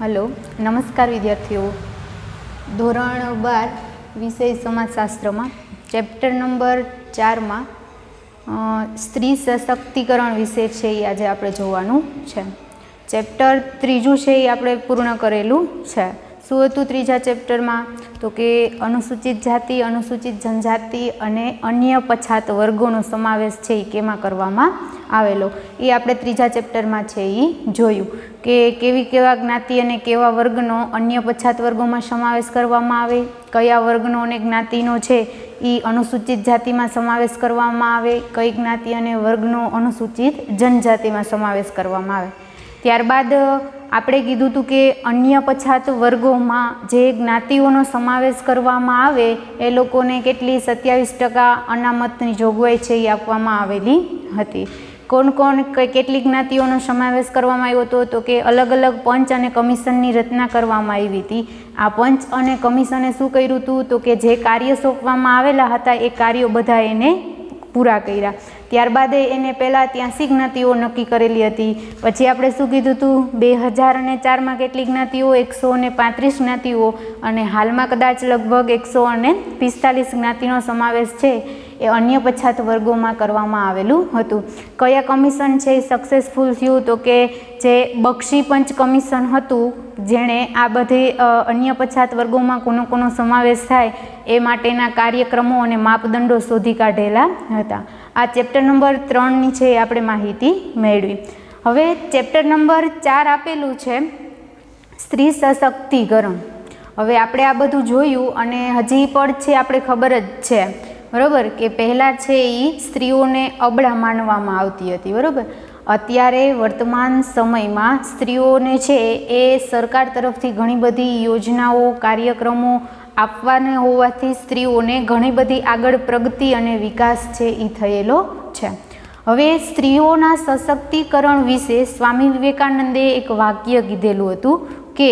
Hello, નમસ્કાર વિદ્યાર્થીઓ. ધોરણ 12 વિષય સમાજશાસ્ત્રમાં ચેપ્ટર નંબર 4માં સ્ત્રી સશક્તિકરણ વિશે છે એ આજે આપણે જોવાનું છે. ચેપ્ટર ત્રીજું છે એ આપણે પૂર્ણ કરેલું છે. શું હતું ત્રીજા ચેપ્ટરમાં? તો કે અનુસૂચિત જાતિ, અનુસૂચિત જનજાતિ અને અન્ય પછાત વર્ગોનો સમાવેશ છે એ કેમાં કરવામાં આવેલો એ આપણે ત્રીજા ચેપ્ટરમાં છે એ જોયું કે કેવા જ્ઞાતિ અને કેવા વર્ગનો અન્ય પછાત વર્ગોમાં સમાવેશ કરવામાં આવે, કયા વર્ગનો અને જ્ઞાતિનો છે એ અનુસૂચિત જાતિમાં સમાવેશ કરવામાં આવે, કઈ જ્ઞાતિ અને વર્ગનો અનુસૂચિત જનજાતિમાં સમાવેશ કરવામાં આવે. ત્યારબાદ આપણે કીધું હતું કે અન્ય પછાત વર્ગોમાં જે જ્ઞાતિઓનો સમાવેશ કરવામાં આવે એ લોકોને કેટલી 27% અનામતની જોગવાઈ છે એ આપવામાં આવેલી હતી. કોણ કેટલી જ્ઞાતિઓનો સમાવેશ કરવામાં આવ્યો હતો? તો કે અલગ અલગ પંચ અને કમિશનની રચના કરવામાં આવી હતી. આ પંચ અને કમિશને શું કર્યું હતું? તો કે જે કાર્ય સોંપવામાં આવેલા હતા એ કાર્યો બધા એને પૂરા કર્યા. ત્યારબાદ એને પહેલાં 83 જ્ઞાતિઓ નક્કી કરેલી હતી. પછી આપણે શું કીધું હતું? 2004માં કેટલી જ્ઞાતિઓ? 135 જ્ઞાતિઓ, અને હાલમાં કદાચ લગભગ 145 જ્ઞાતિનો સમાવેશ છે એ અન્ય પછાત વર્ગોમાં કરવામાં આવેલું હતું. કયા કમિશન છે એ સક્સેસફુલ થયું? તો કે જે બક્ષી પંચ કમિશન હતું, જેણે આ બધી અન્ય પછાત વર્ગોમાં કોનો સમાવેશ થાય એ માટેના કાર્યક્રમો અને માપદંડો શોધી કાઢેલા હતા. આ ચેપ્ટર નંબર 3ની છે એ આપણે માહિતી મેળવી. હવે ચેપ્ટર નંબર 4 આપેલું છે સ્ત્રી સશક્તિકરણ. હવે આપણે આ બધું જોયું અને હજી પણ છે આપણે ખબર જ છે, બરાબર, કે પહેલાં છે એ સ્ત્રીઓને અબળા માનવામાં આવતી હતી, બરાબર. અત્યારે વર્તમાન સમયમાં સ્ત્રીઓને છે એ સરકાર તરફથી ઘણી બધી યોજનાઓ, કાર્યક્રમો આપવાને હોવાથી સ્ત્રીઓને ઘણી બધી આગળ પ્રગતિ અને વિકાસ છે એ થયેલો છે. હવે સ્ત્રીઓના સશક્તિકરણ વિશે સ્વામી વિવેકાનંદે એક વાક્ય કીધેલું હતું કે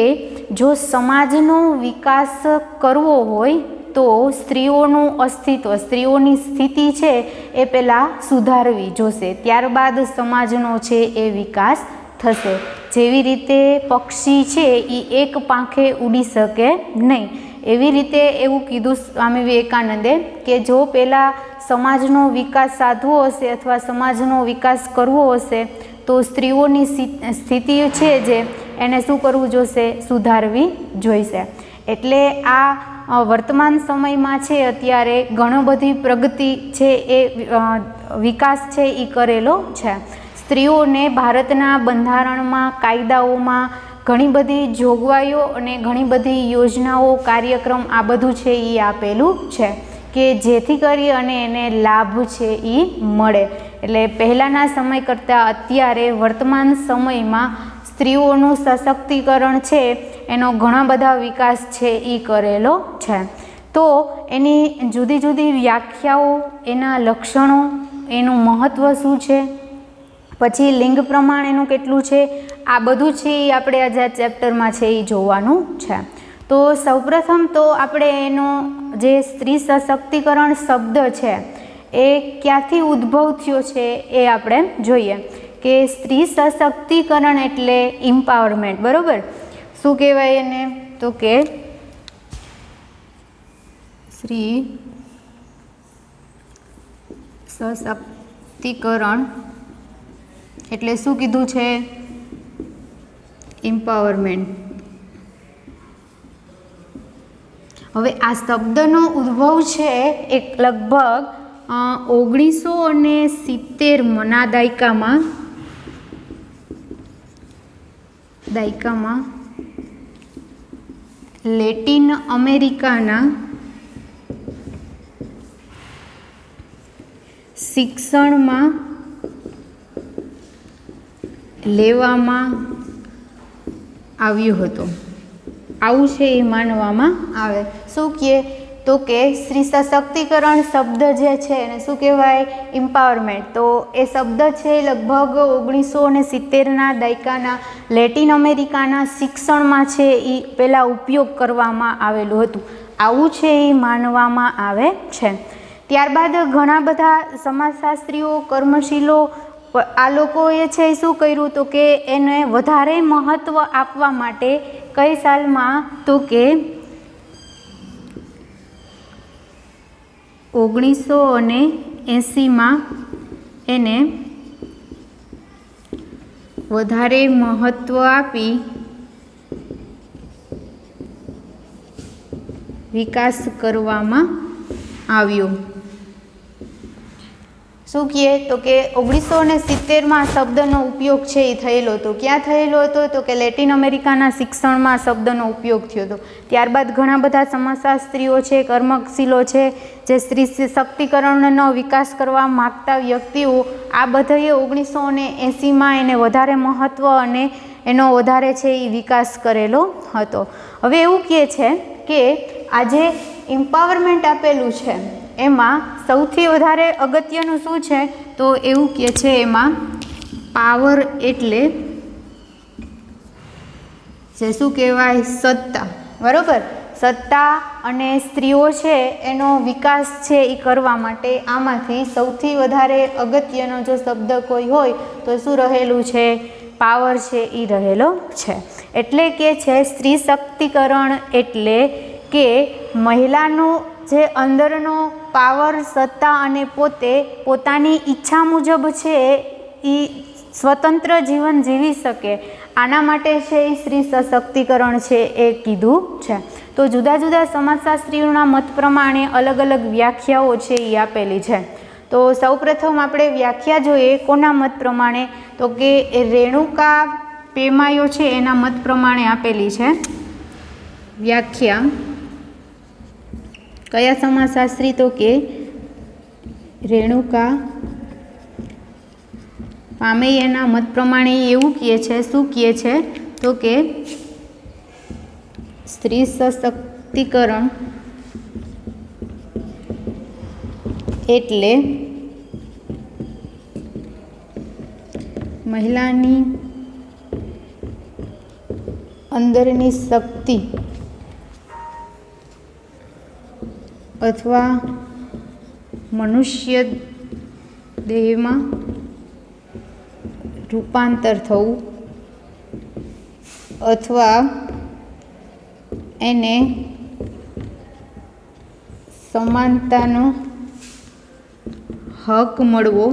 જો સમાજનો વિકાસ કરવો હોય તો સ્ત્રીઓનું અસ્તિત્વ, સ્ત્રીઓની સ્થિતિ છે એ પહેલાં સુધારવી જોશે, ત્યારબાદ સમાજનો છે એ વિકાસ થશે. જેવી રીતે પક્ષી છે એ એક પાંખે ઉડી શકે નહીં, એવી રીતે એવું કીધું સ્વામી વિવેકાનંદે કે જો પહેલાં સમાજનો વિકાસ સાધવો હશે અથવા સમાજનો વિકાસ કરવો હશે તો સ્ત્રીઓની સ્થિતિ છે જે એને શું કરવું જોઈશે? સુધારવી જોઈશે. એટલે આ વર્તમાન સમયમાં છે અત્યારે ઘણો બધી પ્રગતિ છે એ વિકાસ છે એ કરેલો છે. સ્ત્રીઓને ભારતના બંધારણમાં, કાયદાઓમાં ઘણી બધી જોગવાઈઓ અને ઘણી બધી યોજનાઓ, કાર્યક્રમ આ બધું છે એ આપેલું છે કે જેથી કરી અને એને લાભ છે એ મળે. એટલે પહેલાંના સમય કરતાં અત્યારે વર્તમાન સમયમાં સ્ત્રીઓનું સશક્તિકરણ છે એનો ઘણા બધા વિકાસ છે એ કરેલો છે. તો એની જુદી જુદી વ્યાખ્યાઓ, એના લક્ષણો, એનું મહત્ત્વ શું છે, પછી લિંગ પ્રમાણ એનું કેટલું છે, આ બધું છે એ આપણે આજે આ ચેપ્ટરમાં છે એ જોવાનું છે. તો સૌપ્રથમ તો આપણે એનો જે સ્ત્રી સશક્તિકરણ શબ્દ છે એ ક્યાંથી ઉદ્ભવ થયો છે એ આપણે જોઈએ કે સ્ત્રી સશક્તિકરણ એટલે એમ્પાવરમેન્ટ, બરાબર. શું કહેવાય એને? તો કે સ્ત્રી સશક્તિકરણ એટલે શું કીધું છે? એમ્પાવરમેન્ટ. હવે આ શબ્દનો ઉદ્ભવ છે એક લગભગ 1970ના દાયકામાં લેટિન અમેરિકાના શિક્ષણમાં લેવામાં આવ્યું હતું, આવું છે એ માનવામાં આવે. શું કહે? તો કે સ્ત્રી સશક્તિકરણ શબ્દ જે છે એને શું કહેવાય? એમ્પાવરમેન્ટ. તો એ શબ્દ છે લગભગ 1970ના દાયકાના લેટિન અમેરિકાના શિક્ષણમાં છે એ પહેલાં ઉપયોગ કરવામાં આવેલું હતું, આવું છે એ માનવામાં આવે છે. ત્યારબાદ ઘણા બધા સમાજશાસ્ત્રીઓ, કર્મશીલો આ લોકોએ છે શું કર્યું તો કે એને વધારે મહત્ત્વ આપવા માટે કઈ સાલમાં તો કે 1980માં એને વધારે મહત્ત્વ આપી વિકાસ કરવામાં આવ્યો. શું કહે તો કે 1970માં શબ્દનો ઉપયોગ છે એ થયેલો હતો. ક્યાં થયેલો હતો તો કે લેટિન અમેરિકાના શિક્ષણમાં શબ્દનો ઉપયોગ થયો હતો. ત્યારબાદ ઘણા બધા સમાજશાસ્ત્રીઓ છે, કર્મશીલો છે, જે સ્ત્રી સશક્તિકરણનો વિકાસ કરવા માગતા વ્યક્તિઓ, આ બધાએ 1980માં એને વધારે મહત્ત્વ અને એનો વધારે છે એ વિકાસ કરેલો હતો. હવે એવું કહે છે કે આજે એમ્પાવરમેન્ટ આપેલું છે એમાં સૌથી વધારે અગત્યનું શું છે તો એવું કહે છે એમાં પાવર એટલે જે શું કહેવાય સત્તા, બરાબર. સત્તા અને સ્ત્રીઓ છે એનો વિકાસ છે એ કરવા માટે આમાંથી સૌથી વધારે અગત્યનો જો શબ્દ કોઈ હોય તો શું રહેલું છે? પાવર છે એ રહેલો છે. એટલે કે છે સ્ત્રી શક્તિકરણ એટલે કે મહિલાનું જે અંદરનો પાવર, સત્તા અને પોતાની ઈચ્છા મુજબ છે એ સ્વતંત્ર જીવન જીવી શકે, આના માટે છે એ સ્ત્રી સશક્તિકરણ છે એ કીધું છે. તો જુદા જુદા સમાજશાસ્ત્રીઓના મત પ્રમાણે અલગ અલગ વ્યાખ્યાઓ છે એ આપેલી છે. તો સૌપ્રથમ આપણે વ્યાખ્યા જોઈએ કોના મત પ્રમાણે તો કે રેણુકા પેમાયો છે એના મત પ્રમાણે આપેલી છે વ્યાખ્યા. કયા સમાજશાસ્ત્રી તો કે રેણુકા પામેયના મત પ્રમાણે એવું કહે છે, શું કહે છે તો કે સ્ત્રી સશક્તિકરણ એટલે મહિલાની અંદરની શક્તિ અથવા મનુષ્ય દેહમાં રૂપાંતર થવું અથવા એને સમાનતાનો હક મળવો.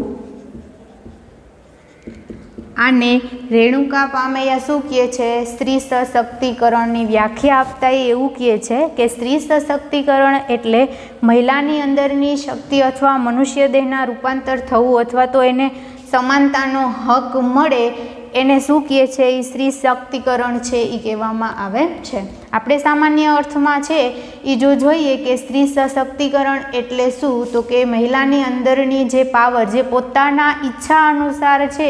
આને રેણુકા પામૈયા શું કહે છે? સ્ત્રી સશક્તિકરણની વ્યાખ્યા આપતા એવું કહે છે કે સ્ત્રી સશક્તિકરણ એટલે મહિલાની અંદરની શક્તિ અથવા મનુષ્ય દેહના રૂપાંતર થવું અથવા તો એને સમાનતાનો હક મળે, એને શું કહે છે? એ સ્ત્રી શક્તિકરણ છે એ કહેવામાં આવે છે. આપણે સામાન્ય અર્થમાં છે એ જો જોઈએ કે સ્ત્રી સશક્તિકરણ એટલે શું તો કે મહિલાની અંદરની જે પાવર, જે પોતાના ઈચ્છા અનુસાર છે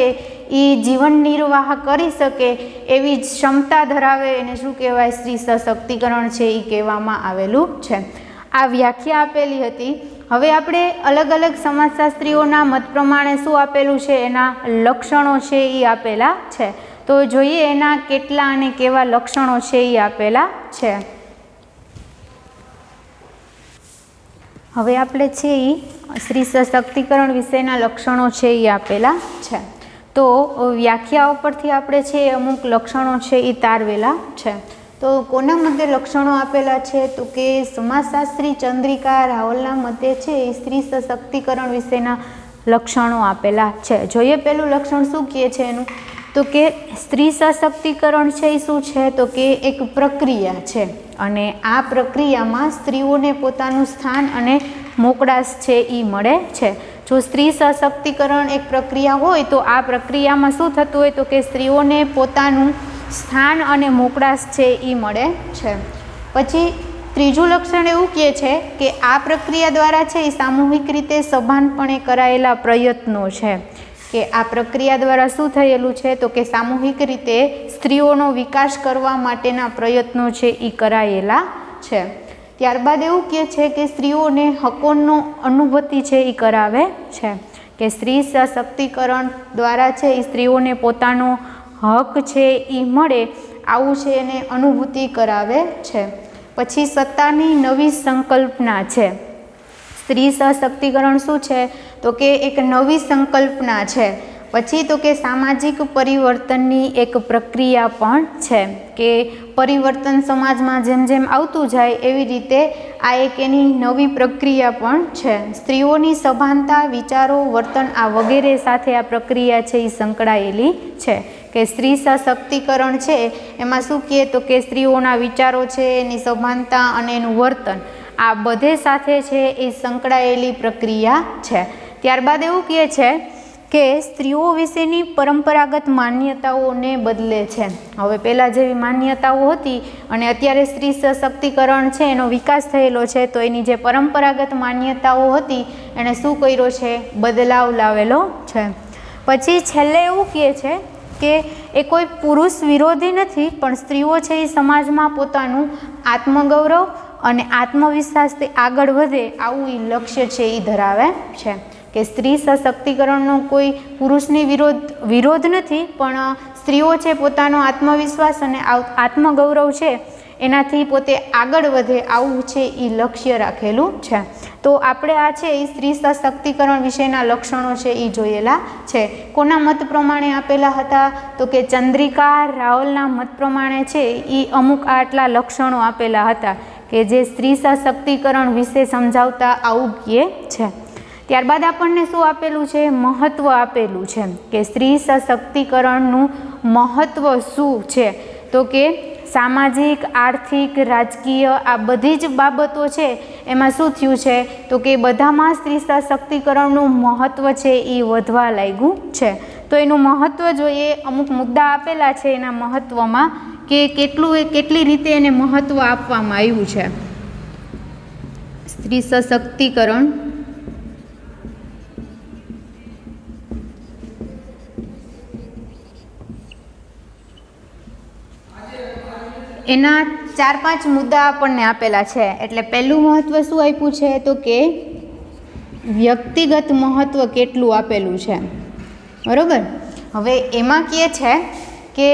એ જીવન નિર્વાહ કરી શકે એવી ક્ષમતા ધરાવે એને શું કહેવાય? સ્ત્રી સશક્તિકરણ છે એ કહેવામાં આવેલું છે. આ વ્યાખ્યા આપેલી હતી. હવે આપણે અલગ અલગ સમાજશાસ્ત્રીઓના મત પ્રમાણે શું આપેલું છે? એના લક્ષણો છે એ આપેલા છે. તો જોઈએ એના કેટલા અને કેવા લક્ષણો છે એ આપેલા છે. હવે આપણે છે એ સ્ત્રી સશક્તિકરણ વિશેના લક્ષણો છે એ આપેલા છે. તો વ્યાખ્યાઓ પરથી આપણે છે અમુક લક્ષણો છે એ તારવેલા છે. તો કોના મતે લક્ષણો આપેલા છે તો કે સમાજશાસ્ત્રી ચંદ્રિકા રાવલના મતે છે એ સ્ત્રી સશક્તિકરણ વિશેના લક્ષણો આપેલા છે. જોઈએ પહેલું લક્ષણ શું કહે છે એનું તો કે સ્ત્રી સશક્તિકરણ છે એ શું છે તો કે એક પ્રક્રિયા છે અને આ પ્રક્રિયામાં સ્ત્રીઓને પોતાનું સ્થાન અને મોકળાશ છે એ મળે છે. જો સ્ત્રી સશક્તિકરણ એક પ્રક્રિયા હોય તો આ પ્રક્રિયામાં શું થતું હોય તો કે સ્ત્રીઓને પોતાનું સ્થાન અને મોકળાશ છે એ મળે છે. પછી ત્રીજું લક્ષણ એવું કહે છે કે આ પ્રક્રિયા દ્વારા છે એ સામૂહિક રીતે સભાનપણે કરાયેલા પ્રયત્નો છે કે આ પ્રક્રિયા દ્વારા શું થયેલું છે તો કે સામૂહિક રીતે સ્ત્રીઓનો વિકાસ કરવા માટેના પ્રયત્નો છે એ કરાયેલા છે. ત્યારબાદ એવું કહે છે કે સ્ત્રીઓને હકોનો અનુભૂતિ છે એ કરાવે છે કે સ્ત્રી સશક્તિકરણ દ્વારા છે એ સ્ત્રીઓને પોતાનો હક છે એ મળે આવું છે એને અનુભૂતિ કરાવે છે. પછી સત્તાની નવી સંકલ્પના છે. સ્ત્રી સશક્તિકરણ શું છે તો કે એક નવી સંકલ્પના છે પછી તો કે સામાજિક પરિવર્તનની એક પ્રક્રિયા પણ છે કે પરિવર્તન સમાજમાં જેમ જેમ આવતું જાય એવી રીતે આ એક એની નવી પ્રક્રિયા પણ છે. સ્ત્રીઓની સભાનતા, વિચારો, વર્તન આ વગેરે સાથે આ પ્રક્રિયા છે એ સંકળાયેલી છે કે સ્ત્રી સશક્તિકરણ છે એમાં શું કહે તો કે સ્ત્રીઓના વિચારો છે, એની સભાનતા અને એનું વર્તન આ બધે સાથે છે એ સંકળાયેલી પ્રક્રિયા છે. ત્યારબાદ એવું કહે છે કે સ્ત્રીઓ વિશેની પરંપરાગત માન્યતાઓને બદલે છે. હવે પહેલાં જેવી માન્યતાઓ હતી અને અત્યારે સ્ત્રી સશક્તિકરણ છે એનો વિકાસ થયેલો છે, તો એની જે પરંપરાગત માન્યતાઓ હતી એણે શું કર્યો છે? બદલાવ લાવેલો છે. પછી છેલ્લે એવું કહે છે કે એ કોઈ પુરુષ વિરોધી નથી, પણ સ્ત્રીઓ છે એ સમાજમાં પોતાનું આત્મગૌરવ અને આત્મવિશ્વાસથી આગળ વધે આવું એ લક્ષ્ય છે એ ધરાવે છે. કે સ્ત્રી સશક્તિકરણનો કોઈ પુરુષની વિરોધ નથી, પણ સ્ત્રીઓ છે પોતાનો આત્મવિશ્વાસ અને આત્મગૌરવ છે એનાથી પોતે આગળ વધે આવું છે એ લક્ષ્ય રાખેલું છે. તો આપણે આ છે એ સ્ત્રી સશક્તિકરણ વિશેના લક્ષણો છે એ જોયેલા છે. કોના મત પ્રમાણે આપેલા હતા? તો કે ચંદ્રિકા રાવલના મત પ્રમાણે છે એ અમુક આટલા લક્ષણો આપેલા હતા કે જે સ્ત્રી સશક્તિકરણ વિશે સમજાવતા આવું કહે છે. ત્યારબાદ આપણને શું આપેલું છે? મહત્ત્વ આપેલું છે કે સ્ત્રી સશક્તિકરણનું મહત્ત્વ શું છે? તો કે સામાજિક, આર્થિક, રાજકીય આ બધી જ બાબતો છે એમાં શું થયું છે? તો કે બધામાં સ્ત્રી સશક્તિકરણનું મહત્ત્વ છે એ વધવા લાગ્યું છે. તો એનું મહત્ત્વ જોઈએ, અમુક મુદ્દા આપેલા છે એના મહત્ત્વમાં કે કેટલી રીતે એને મહત્ત્વ આપવામાં આવ્યું છે. સ્ત્રી સશક્તિકરણ એના 4-5 મુદ્દા આપણને આપેલા છે. એટલે પહેલું મહત્ત્વ શું આપ્યું છે? તો કે વ્યક્તિગત મહત્ત્વ કેટલું આપેલું છે, બરાબર. હવે એમાં કહે છે કે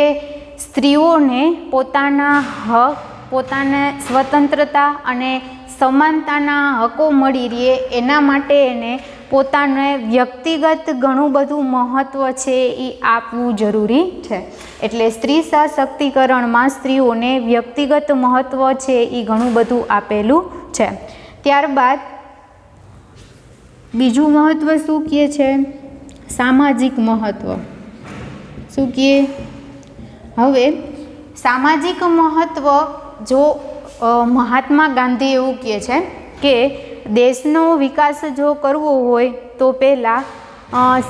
સ્ત્રીઓને પોતાના હક, પોતાને સ્વતંત્રતા અને સમાનતાના હકો મળી રહે એના માટે એને પોતાને વ્યક્તિગત ઘણું બધું મહત્ત્વ છે એ આપવું જરૂરી છે. એટલે સ્ત્રી સશક્તિકરણમાં સ્ત્રીઓને વ્યક્તિગત મહત્ત્વ છે એ ઘણું બધું આપેલું છે. ત્યારબાદ બીજું મહત્ત્વ શું કહે છે? સામાજિક મહત્ત્વ. શું કહે? હવે સામાજિક મહત્ત્વ જો મહાત્મા ગાંધી એવું કહે છે કે દેશનો વિકાસ જો કરવો હોય તો પહેલાં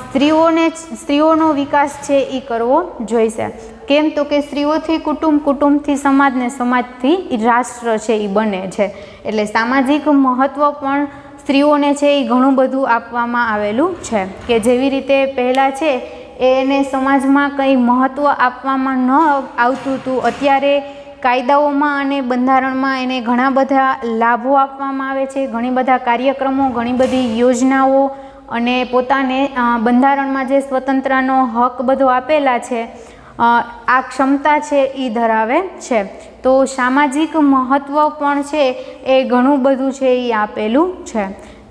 સ્ત્રીઓનો વિકાસ છે એ કરવો જોઈશે. કેમ? તો કે સ્ત્રીઓથી કુટુંબ, કુટુંબથી સમાજ ને સમાજથી રાષ્ટ્ર છે એ બને છે. એટલે સામાજિક મહત્ત્વ પણ સ્ત્રીઓને છે એ ઘણું બધું આપવામાં આવેલું છે કે જેવી રીતે પહેલાં છે એને સમાજમાં કંઈ મહત્ત્વ આપવામાં ન આવતું હતું, અત્યારે કાયદાઓમાં અને બંધારણમાં એને ઘણા બધા લાભો આપવામાં આવે છે, ઘણી બધા કાર્યક્રમો, ઘણી બધી યોજનાઓ અને પોતાને બંધારણમાં જે સ્વતંત્રનો હક બધો આપેલા છે આ ક્ષમતા છે એ ધરાવે છે. તો સામાજિક મહત્ત્વ પણ છે એ ઘણું બધું છે એ આપેલું છે.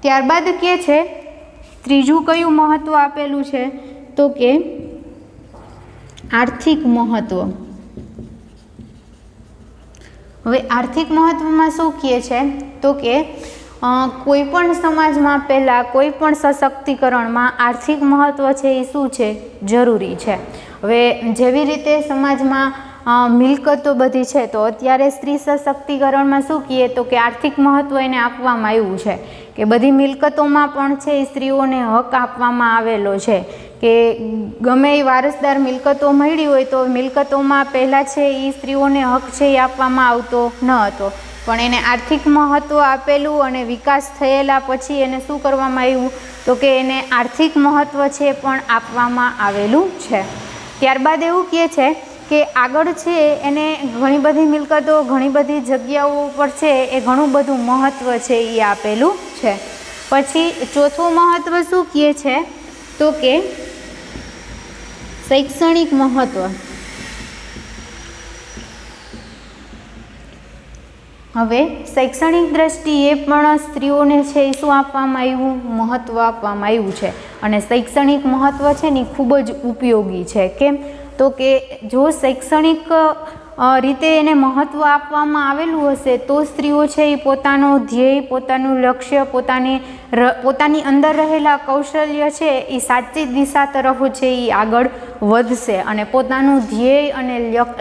ત્યારબાદ કહે છે ત્રીજું કયું મહત્ત્વ આપેલું છે? તો કે આર્થિક મહત્ત્વ. હવે આર્થિક મહત્ત્વમાં શું કહે છે? તો કે કોઈ પણ સમાજમાં પહેલાં કોઈ પણ સશક્તિકરણમાં આર્થિક મહત્ત્વ છે એ શું છે? જરૂરી છે. હવે જેવી રીતે સમાજમાં મિલકતો બધી છે તો અત્યારે સ્ત્રી સશક્તિકરણમાં શું કહીએ તો કે આર્થિક મહત્ત્વ એને આપવામાં આવ્યું છે કે બધી મિલકતોમાં પણ છે એ સ્ત્રીઓને હક આપવામાં આવેલો છે કે ગમે એ વારસદાર મિલકતો મળી હોય તો મિલકતોમાં પહેલાં છે એ સ્ત્રીઓને હક છે એ આપવામાં આવતો ન હતો, પણ એને આર્થિક મહત્ત્વ આપેલું અને વિકાસ થયેલા પછી એને શું કરવામાં આવ્યું તો કે એને આર્થિક મહત્ત્વ છે પણ આપવામાં આવેલું છે. ત્યારબાદ એવું કહે છે કે આગળ છે એને ઘણી બધી મિલકતો, ઘણી બધી જગ્યાઓ પર છે એ ઘણું બધું મહત્ત્વ છે એ આપેલું છે. પછી ચોથું મહત્ત્વ શું કહે છે તો કે શૈક્ષણિક મહત્ત્વ. હવે શૈક્ષણિક દ્રષ્ટિએ પણ સ્ત્રીઓને છે એ શું આપવામાં આવ્યું? મહત્ત્વ આપવામાં આવ્યું છે. અને શૈક્ષણિક મહત્ત્વ છે ને ખૂબ જ ઉપયોગી છે. કેમ તો કે જો શૈક્ષણિક રીતે એને મહત્ત્વ આપવામાં આવેલું હશે તો સ્ત્રીઓ છે એ પોતાનો ધ્યેય, પોતાનું લક્ષ્ય, પોતાની અંદર રહેલા કૌશલ્ય છે એ સાચી દિશા તરફ છે એ આગળ વધશે અને પોતાનું ધ્યેય અને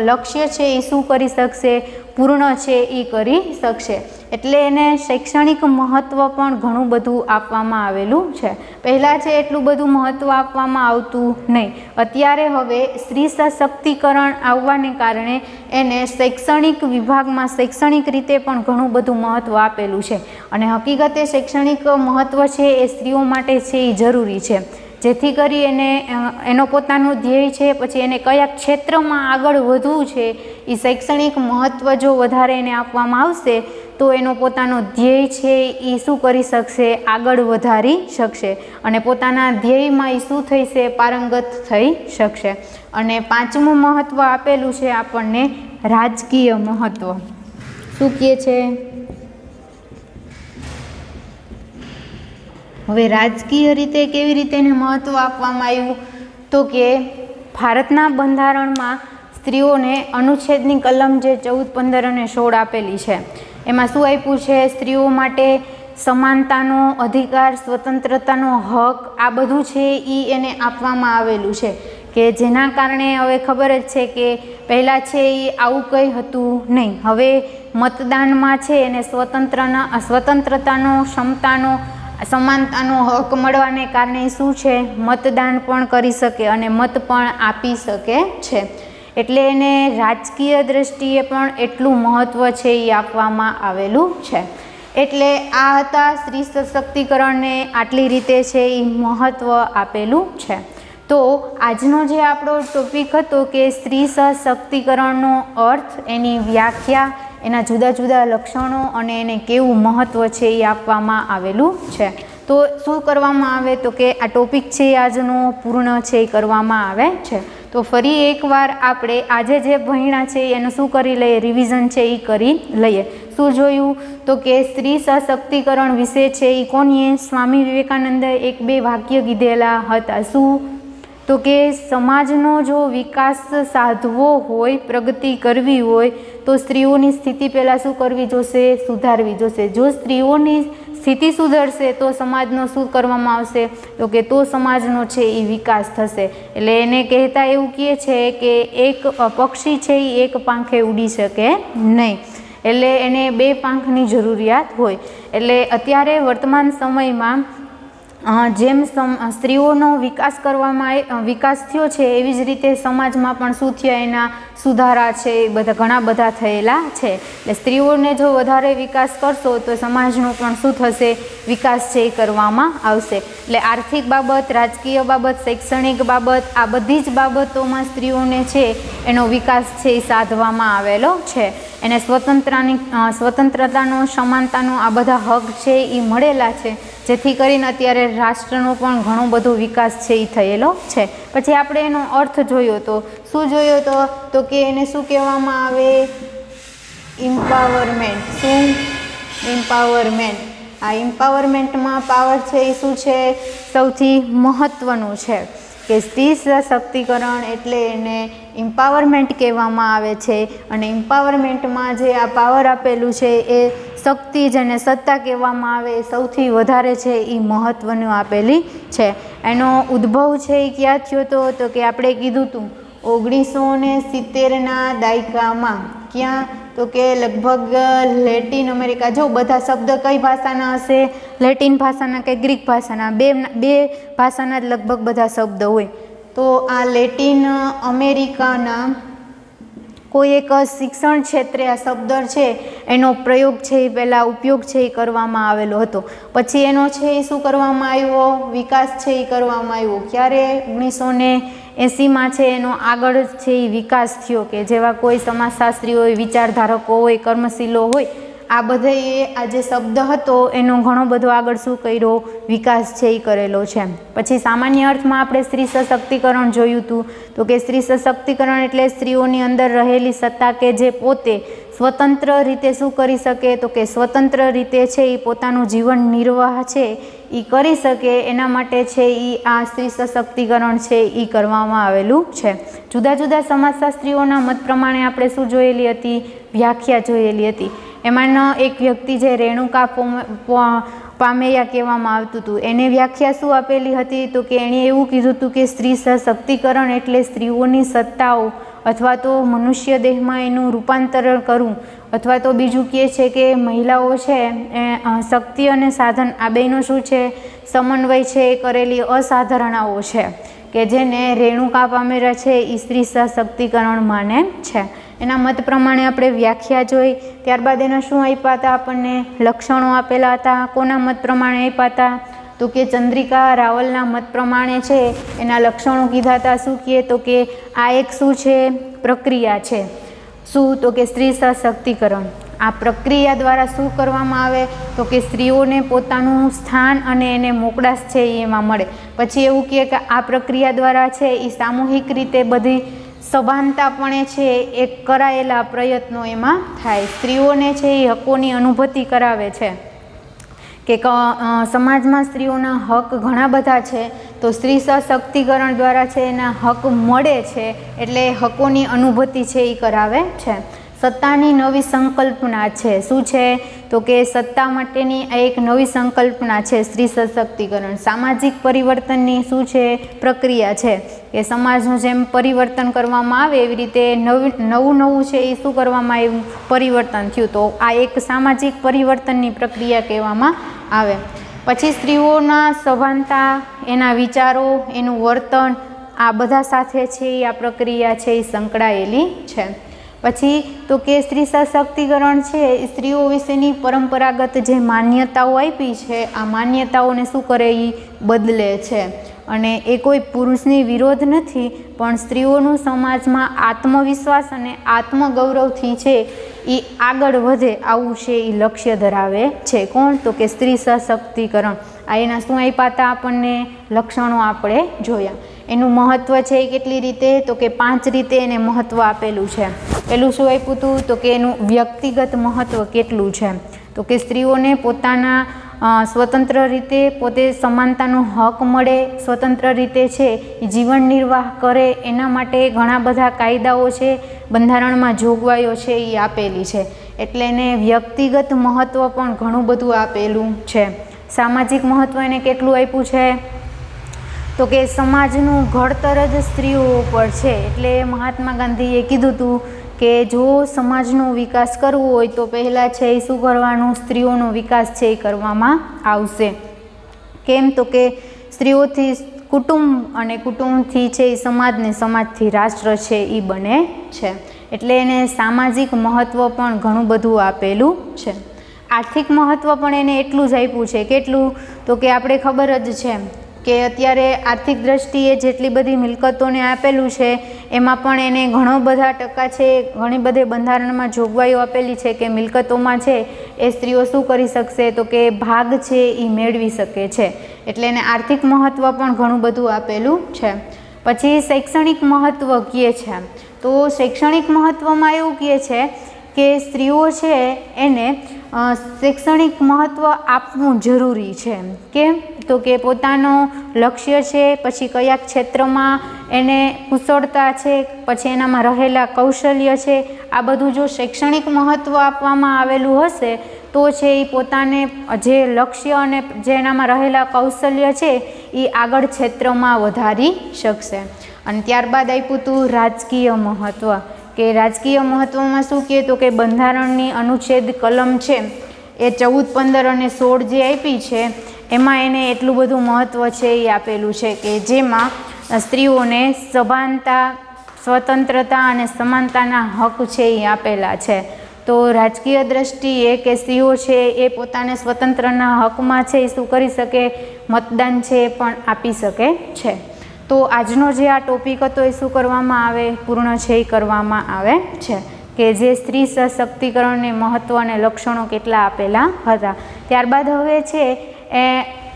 લક્ષ્ય છે એ શું કરી શકશે? પૂર્ણ છે એ કરી શકશે. એટલે એને શૈક્ષણિક મહત્ત્વ પણ ઘણું બધું આપવામાં આવેલું છે. પહેલાં છે એટલું બધું મહત્ત્વ આપવામાં આવતું નહીં. અત્યારે હવે સ્ત્રી સશક્તિકરણ આવવાને કારણે એને શૈક્ષણિક વિભાગમાં શૈક્ષણિક રીતે પણ ઘણું બધું મહત્ત્વ આપેલું છે અને હકીકતે શૈક્ષણિક મહત્ત્વ છે એ સ્ત્રીઓ માટે છે એ જરૂરી છે, જેથી કરી એનો પોતાનો ધ્યેય છે, પછી એને કયા ક્ષેત્રમાં આગળ વધવું છે એ શૈક્ષણિક મહત્ત્વ જો વધારે એને આપવામાં આવશે તો એનો પોતાનો ધ્યેય છે એ શું કરી શકશે? આગળ વધારી શકશે અને પોતાના ધ્યેયમાં એ શું થશે? પારંગત થઈ શકશે. અને પાંચમું મહત્ત્વ આપેલું છે આપણને રાજકીય મહત્ત્વ. શું કહે છે? હવે રાજકીય રીતે કેવી રીતે એને મહત્ત્વ આપવામાં આવ્યું? તો કે ભારતના બંધારણમાં સ્ત્રીઓને અનુચ્છેદની કલમ જે 14, 15 અને 16 આપેલી છે એમાં શું આપ્યું છે? સ્ત્રીઓ માટે સમાનતાનો અધિકાર, સ્વતંત્રતાનો હક, આ બધું છે એ એને આપવામાં આવેલું છે કે જેના કારણે હવે ખબર જ છે કે પહેલાં છે એ આવું કંઈ હતું નહીં. હવે મતદાનમાં છે એને સ્વતંત્રતાનો, ક્ષમતાનો, સમાનતાનો હક મળવાને કારણે શું છે? મતદાન પણ કરી શકે અને મત પણ આપી શકે છે. એટલે એને રાજકીય દ્રષ્ટિએ પણ એટલું મહત્ત્વ છે એ આપવામાં આવેલું છે. એટલે આ હતા સ્ત્રી સશક્તિકરણને આટલી રીતે છે એ મહત્ત્વ આપેલું છે. તો આજનો જે આપણો ટોપિક હતો કે સ્ત્રી સશક્તિકરણનો અર્થ, એની વ્યાખ્યા, એના જુદા જુદા લક્ષણો અને એને કેવું મહત્ત્વ છે એ આપવામાં આવેલું છે. તો શું કરવામાં આવે તો કે આ ટોપિક છે આજનો પૂર્ણ છે એ કરવામાં આવે છે. તો ફરી એકવાર આપણે આજે જે ભણ્યા છે એનું શું કરી લઈએ? રિવિઝન છે એ કરી લઈએ. શું જોયું? તો કે સ્ત્રી સશક્તિકરણ વિશે છે એ કોણીએ? સ્વામી વિવેકાનંદે 1-2 વાક્ય કીધેલા હતા. શું? તો કે સમાજનો જો વિકાસ સાધવો હોય, પ્રગતિ કરવી હોય તો સ્ત્રીઓની સ્થિતિ પહેલાં શું કરવી જોશે? સુધારવી જોશે. જો સ્ત્રીઓની સ્થિતિ સુધરશે તો સમાજનો શું કરવામાં આવશે? તો કે તો સમાજનો છે એ વિકાસ થશે. એટલે એને કહેતા એવું કહે છે કે એક પક્ષી છે એ એક પાંખે ઉડી શકે નહીં, એટલે એને 2 પાંખની જરૂરિયાત હોય. એટલે અત્યારે વર્તમાન સમયમાં જેમ સ્ત્રીઓનો વિકાસ થયો છે એવી જ રીતે સમાજમાં પણ શું થયા? એના સુધારા છે એ ઘણા બધા થયેલા છે. એટલે સ્ત્રીઓને જો વધારે વિકાસ કરશો તો સમાજનો પણ શું થશે? વિકાસ છે એ કરવામાં આવશે. એટલે આર્થિક બાબત, રાજકીય બાબત, શૈક્ષણિક બાબત, આ બધી જ બાબતોમાં સ્ત્રીઓને છે એનો વિકાસ છે એ સાધવામાં આવેલો છે. એને સ્વતંત્રતાનો, સમાનતાનો આ બધા હક છે એ મળેલા છે, જેથી કરીને અત્યારે રાષ્ટ્રનો પણ ઘણો બધો વિકાસ છે એ થયેલો છે. પછી આપણે એનો અર્થ જોયો તો શું જોયો તો કે એને શું કહેવામાં આવે? એમ્પાવરમેન્ટ. શું? એમ્પાવરમેન્ટ. આ એમ્પાવરમેન્ટમાં પાવર છે એ શું છે? સૌથી મહત્ત્વનું છે કે સ્ત્રી સશક્તિકરણ એટલે એને એમ્પાવરમેન્ટ કહેવામાં આવે છે. અને એમ્પાવરમેન્ટમાં જે આ પાવર આપેલું છે એ શક્તિ જેને સત્તા કહેવામાં આવે એ સૌથી વધારે છે એ મહત્ત્વનું આપેલી છે. એનો ઉદ્ભવ છે એ ક્યાં થયો તો કે આપણે કીધું હતું 1970ના દાયકામાં. ક્યાં? તો કે લગભગ લેટિન અમેરિકા. જો બધા શબ્દ કઈ ભાષાના હશે? લેટિન ભાષાના કે ગ્રીક ભાષાના? બે ભાષાના જ લગભગ બધા શબ્દ હોય. તો આ લેટિન અમેરિકાના કોઈ એક શિક્ષણ ક્ષેત્રે આ શબ્દ છે એનો પ્રયોગ છે એ પહેલાં ઉપયોગ છે એ કરવામાં આવેલો હતો. પછી એનો છે એ શું કરવામાં આવ્યો? વિકાસ છે એ કરવામાં આવ્યો. ક્યારે? 1980માં છે એનો આગળ છે એ વિકાસ થયો કે જેવા કોઈ સમાજશાસ્ત્રી હોય, વિચારધારકો હોય, કર્મશીલો હોય, આ બધાએ આ જે શબ્દ હતો એનો ઘણો બધો આગળ શું કર્યો? વિકાસ છે એ કરેલો છે. પછી સામાન્ય અર્થમાં આપણે સ્ત્રી સશક્તિકરણ જોયું હતું. તો કે સ્ત્રી સશક્તિકરણ એટલે સ્ત્રીઓની અંદર રહેલી સત્તા કે જે પોતે સ્વતંત્ર રીતે શું કરી શકે? તો કે સ્વતંત્ર રીતે છે એ પોતાનું જીવન નિર્વાહ છે એ કરી શકે એના માટે છે એ આ સ્ત્રી સશક્તિકરણ છે એ કરવામાં આવેલું છે. જુદા જુદા સમાજશાસ્ત્રીઓના મત પ્રમાણે આપણે શું જોયેલી હતી? વ્યાખ્યા જોયેલી હતી. એમાંનો એક વ્યક્તિ જે રેણુકા પામેયા કહેવામાં આવતું હતું, એને વ્યાખ્યા શું આપેલી હતી? તો કે એણે એવું કીધું હતું કે સ્ત્રી સશક્તિકરણ એટલે સ્ત્રીઓની સત્તાઓ અથવા તો મનુષ્ય દેહમાં એનું રૂપાંતરણ કરવું, અથવા તો બીજું કહે છે કે મહિલાઓ છે એ શક્તિ અને સાધન આ બેનો શું છે? સમન્વય છે એ કરેલી અસાધારણાઓ છે કે જેને રેણુકા પામેરા છે એ સ્ત્રી સશક્તિકરણ માને છે. એના મત પ્રમાણે આપણે વ્યાખ્યા જોઈ. ત્યારબાદ એના શું આપ્યા હતા? આપણને લક્ષણો આપેલા હતા. કોના મત પ્રમાણે આપ્યા હતા? તો કે ચંદ્રિકા રાવલના મત પ્રમાણે છે એના લક્ષણો કીધા હતા. શું કહે? તો કે આ એક શું છે? પ્રક્રિયા છે. શું? તો કે સ્ત્રી સશક્તિકરણ. આ પ્રક્રિયા દ્વારા શું કરવામાં આવે? તો કે સ્ત્રીઓને પોતાનું સ્થાન અને એને મોકળાશ છે એમાં મળે. પછી એવું કહે કે આ પ્રક્રિયા દ્વારા છે એ સામૂહિક રીતે બધી સભાનતાપણે છે એ કરાયેલા પ્રયત્નો એમાં થાય. સ્ત્રીઓને છે એ હકોની અનુભૂતિ કરાવે છે કે સમાજમાં સ્ત્રીઓના હક ઘણા બધા છે, તો સ્ત્રી સશક્તિકરણ દ્વારા છે એના હક મળે છે એટલે હકોની અનુભૂતિ છે એ કરાવે છે. સત્તાની નવી સંકલ્પના છે. શું છે? તો કે સત્તા માટેની આ એક નવી સંકલ્પના છે સ્ત્રી સશક્તિકરણ. સામાજિક પરિવર્તનની શું છે? પ્રક્રિયા છે કે સમાજનું જેમ પરિવર્તન કરવામાં આવે એવી રીતે નવું છે એ શું કરવામાં આવ્યું? પરિવર્તન થયું. તો આ એક સામાજિક પરિવર્તનની પ્રક્રિયા કહેવામાં આવે. પછી સ્ત્રીઓના સભાનતા, એના વિચારો, એનું વર્તન આ બધા સાથે છે આ પ્રક્રિયા છે એ સંકળાયેલી છે. પછી તો કે સ્ત્રી સશક્તિકરણ છે એ સ્ત્રીઓ વિશેની પરંપરાગત જે માન્યતાઓ આપી છે આ માન્યતાઓને શું કરે? એ બદલે છે. અને એ કોઈ પુરુષની વિરોધ નથી, પણ સ્ત્રીઓનું સમાજમાં આત્મવિશ્વાસ અને આત્મગૌરવથી છે એ આગળ વધે આવું છે એ લક્ષ્ય ધરાવે છે. કોણ? તો કે સ્ત્રી સશક્તિકરણ. આ એના શું આપ્યા હતા? આપણને લક્ષણો આપણે જોયા. એનું મહત્ત્વ છે એ કેટલી રીતે? તો કે 5 રીતે એને મહત્ત્વ આપેલું છે. પેલું શું આપ્યું હતું? તો કે એનું વ્યક્તિગત મહત્ત્વ કેટલું છે? તો કે સ્ત્રીઓને પોતાના સ્વતંત્ર રીતે પોતે સમાનતાનો હક મળે, સ્વતંત્ર રીતે છે જીવન નિર્વાહ કરે એના માટે ઘણા બધા કાયદાઓ છે, બંધારણમાં જોગવાઈઓ છે એ આપેલી છે. એટલે એને વ્યક્તિગત મહત્ત્વ પણ ઘણું બધું આપેલું છે. સામાજિક મહત્ત્વ એને કેટલું આપ્યું છે? તો કે સમાજનું ઘડતર જ સ્ત્રીઓ ઉપર છે. એટલે મહાત્મા ગાંધીએ કીધું હતું કે જો સમાજનો વિકાસ કરવો હોય તો પહેલાં છે એ શું કરવાનું? સ્ત્રીઓનો વિકાસ છે એ કરવામાં આવશે. કેમ? તો કે સ્ત્રીઓથી કુટુંબ અને કુટુંબથી છે એ સમાજને, સમાજથી રાષ્ટ્ર છે એ બને છે. એટલે એને સામાજિક મહત્ત્વ પણ ઘણું બધું આપેલું છે. આર્થિક મહત્ત્વ પણ એને એટલું જ આપ્યું છે. કેટલું? તો કે આપણે ખબર જ છે કે અત્યારે આર્થિક દ્રષ્ટિએ જેટલી બધી મિલકતોને આપેલું છે એમાં પણ એને ઘણો બધા ટકા છે, ઘણી બધી બંધારણમાં જોગવાઈઓ આપેલી છે કે મિલકતોમાં છે એ સ્ત્રીઓ શું કરી શકશે? તો કે ભાગ છે એ મેળવી શકે છે. એટલે એને આર્થિક મહત્ત્વ પણ ઘણું બધું આપેલું છે. પછી શૈક્ષણિક મહત્ત્વ કહે છે. તો શૈક્ષણિક મહત્ત્વમાં એવું કહે છે કે સ્ત્રીઓ છે એને શૈક્ષણિક મહત્ત્વ આપવું જરૂરી છે. કેમ? તો કે પોતાનો લક્ષ્ય છે, પછી કયા ક્ષેત્રમાં એને કુશળતા છે, પછી એનામાં રહેલા કૌશલ્ય છે, આ બધું જો શૈક્ષણિક મહત્ત્વ આપવામાં આવેલું હશે તો છે એ પોતાને જે લક્ષ્ય અને જે એનામાં રહેલા કૌશલ્ય છે એ આગળ ક્ષેત્રમાં વધારી શકશે. અને ત્યારબાદ આપ્યું હતું રાજકીય મહત્ત્વ. કે રાજકીય મહત્ત્વમાં શું કહે? તો કે બંધારણની અનુચ્છેદ કલમ છે એ 14, 15 અને 16 જે આપી છે એમાં એને એટલું બધું મહત્ત્વ છે એ આપેલું છે કે જેમાં સ્ત્રીઓને સભાનતા, સ્વતંત્રતા અને સમાનતાના હક છે એ આપેલા છે. તો રાજકીય દ્રષ્ટિએ કે સ્ત્રીઓ છે એ પોતાને સ્વતંત્રના હકમાં છે એ શું કરી શકે? મતદાન છે એ પણ આપી શકે છે. તો આજનો જે આ ટોપિક હતો એ શું કરવામાં આવે? પૂર્ણ છે એ કરવામાં આવે છે કે જે સ્ત્રી સશક્તિકરણને મહત્ત્વ અને લક્ષણો કેટલા આપેલા હતા. ત્યારબાદ હવે છે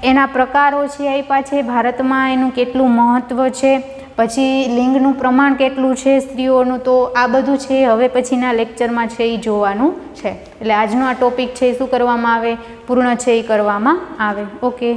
એના પ્રકારો છે આપ્યા છે. ભારતમાં એનું કેટલું મહત્ત્વ છે, પછી લિંગનું પ્રમાણ કેટલું છે સ્ત્રીઓનું, તો આ બધું છે હવે પછીના લેક્ચરમાં છે એ જોવાનું છે. એટલે આજનો આ ટોપિક છે એ શું કરવામાં આવે? પૂર્ણ છે એ કરવામાં આવે. ઓકે.